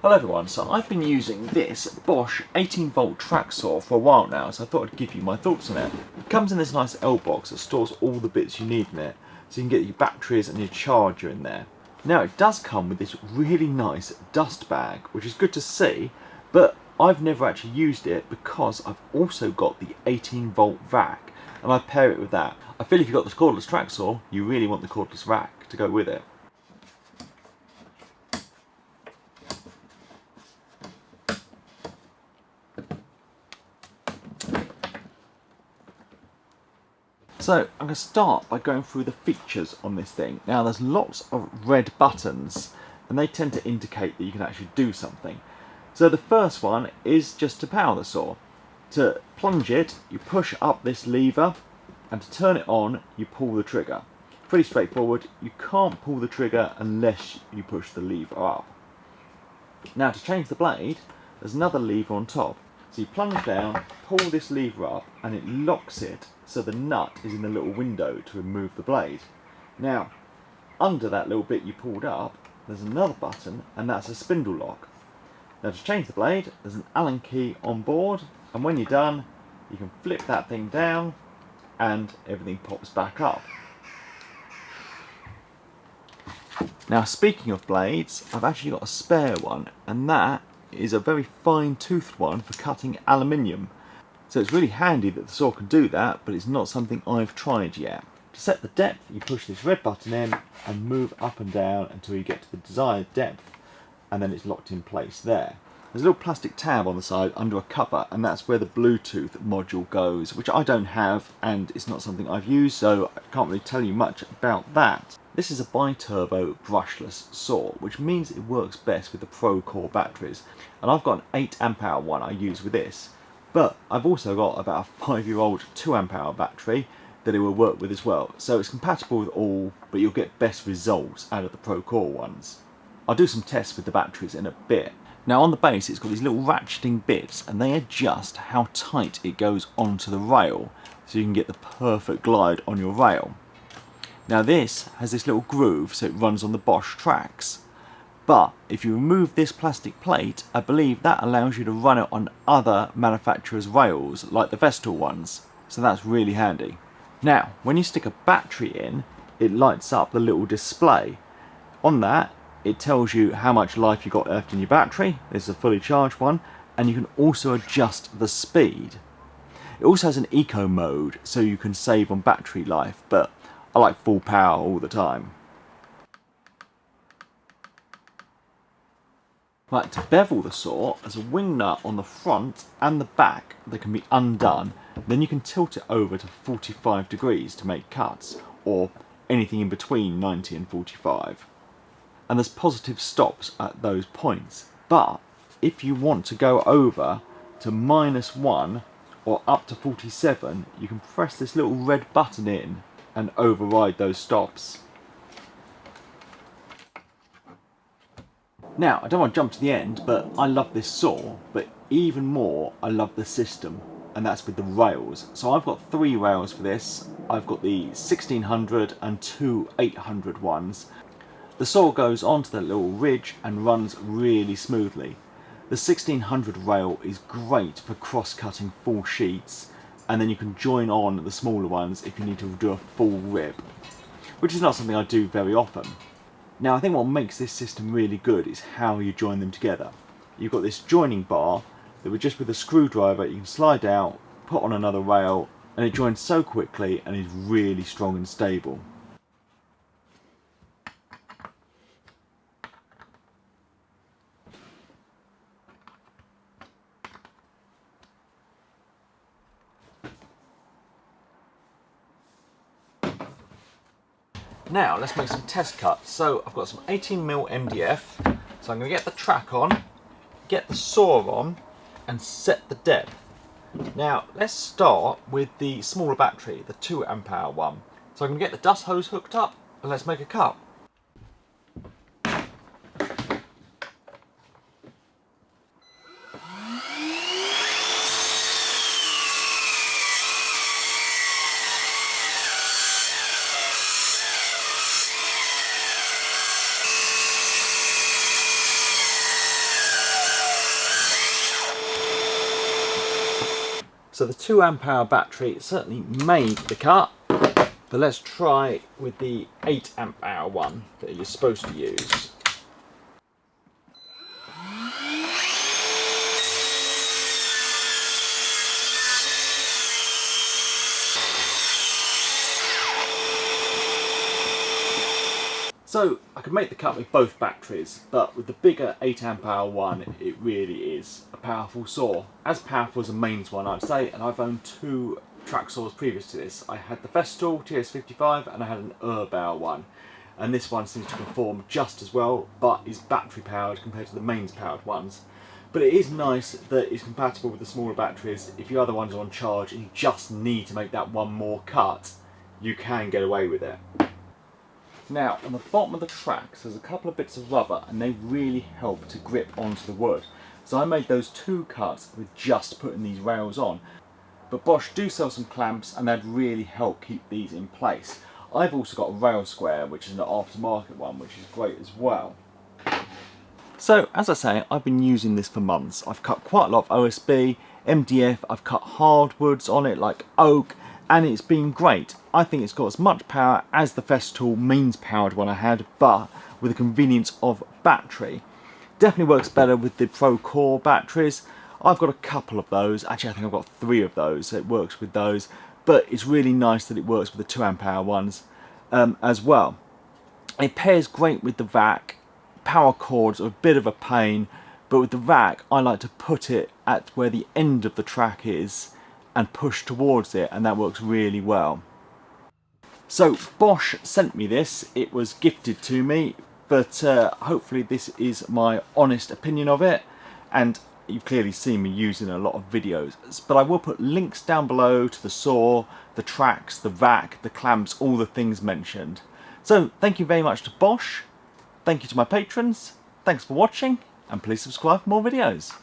Hello everyone, so I've been using this Bosch 18V track saw for a while now, so I thought I'd give you my thoughts on it. It comes in this nice L box that stores all the bits you need in it, so you can get your batteries and your charger in there. Now it does come with this really nice dust bag, which is good to see, but I've never actually used it because I've also got the 18V rack, and I pair it with that. I feel if you've got the cordless track saw, you really want the cordless rack to go with it. So I'm going to start by going through the features on this thing. Now there's lots of red buttons and they tend to indicate that you can actually do something. So the first one is just to power the saw. To plunge it, you push up this lever, and to turn it on, you pull the trigger. Pretty straightforward. You can't pull the trigger unless you push the lever up. Now to change the blade, there's another lever on top. So you plunge down, pull this lever up, and it locks it so the nut is in the little window to remove the blade. Now, under that little bit you pulled up, there's another button, and that's a spindle lock. Now to change the blade, there's an Allen key on board, and when you're done, you can flip that thing down, and everything pops back up. Now speaking of blades, I've actually got a spare one, and that is a very fine toothed one for cutting aluminium. So it's really handy that the saw can do that, but it's not something I've tried yet. To set the depth, you push this red button in and move up and down until you get to the desired depth, and then it's locked in place there. There's a little plastic tab on the side under a cover, and that's where the Bluetooth module goes, which I don't have, and it's not something I've used, so I can't really tell you much about that. This is a biturbo brushless saw, which means it works best with the Pro Core batteries, and I've got an 8Ah one I use with this, but I've also got about a 5-year-old 2Ah battery that it will work with as well, so it's compatible with all, but you'll get best results out of the Pro Core ones. I'll do some tests with the batteries in a bit. Now on the base it's got these little ratcheting bits, and they adjust how tight it goes onto the rail, so you can get the perfect glide on your rail. Now this has this little groove so it runs on the Bosch tracks, but if you remove this plastic plate, I believe that allows you to run it on other manufacturers' rails like the Vestal ones, so that's really handy. Now when you stick a battery in, it lights up the little display. On that it tells you how much life you've got left in your battery. This is a fully charged one, and you can also adjust the speed. It also has an eco mode so you can save on battery life, but I like full power all the time. Right, to bevel the saw, there's a wing nut on the front and the back that can be undone. Then you can tilt it over to 45 degrees to make cuts, or anything in between 90 and 45. And there's positive stops at those points. But if you want to go over to -1 or up to 47, you can press this little red button in and override those stops. Now, I don't want to jump to the end, but I love this saw, but even more I love the system, and that's with the rails. So I've got 3 rails for this. I've got the 1600 and 2 800 ones. The saw goes onto the little ridge and runs really smoothly. The 1600 rail is great for cross-cutting full sheets, and then you can join on the smaller ones if you need to do a full rib, which is not something I do very often. Now I think what makes this system really good is how you join them together. You've got this joining bar that just with a screwdriver you can slide out, put on another rail, and it joins so quickly and is really strong and stable. Now let's make some test cuts. So I've got some 18mm MDF, so I'm going to get the track on, get the saw on, and set the depth. Now let's start with the smaller battery, the 2Ah one. So I'm going to get the dust hose hooked up, and let's make a cut. So the 2 amp hour battery certainly made the cut, but let's try with the 8 amp hour one that you're supposed to use. So I could make the cut with both batteries, but with the bigger 8 amp hour one, it really is a powerful saw. As powerful as a mains one, I'd say, and I've owned 2 track saws previous to this. I had the Festool TS55 and I had an Uppbeat one, and this one seems to perform just as well, but is battery powered compared to the mains powered ones. But it is nice that it's compatible with the smaller batteries. If your other ones are on charge and you just need to make that one more cut, you can get away with it. Now, on the bottom of the tracks, there's a couple of bits of rubber and they really help to grip onto the wood. So I made those 2 cuts with just putting these rails on. But Bosch do sell some clamps and they'd really help keep these in place. I've also got a rail square, which is an aftermarket one, which is great as well. So, as I say, I've been using this for months. I've cut quite a lot of OSB, MDF, I've cut hardwoods on it like oak, and it's been great. I think it's got as much power as the Festool mains powered one I had, but with the convenience of battery. Definitely works better with the Pro Core batteries. I've got a couple of those. Actually, I think I've got 3 of those, so it works with those. But it's really nice that it works with the 2 amp hour ones as well. It pairs great with the vac. Power cords are a bit of a pain, but with the vac, I like to put it at where the end of the track is and push towards it, and that works really well. So Bosch sent me this. It was gifted to me, but hopefully this is my honest opinion of it, and you've clearly seen me using a lot of videos, but I will put links down below to the saw, the tracks, the vac, the clamps, all the things mentioned. So thank you very much to Bosch, thank you to my patrons, thanks for watching, and please subscribe for more videos.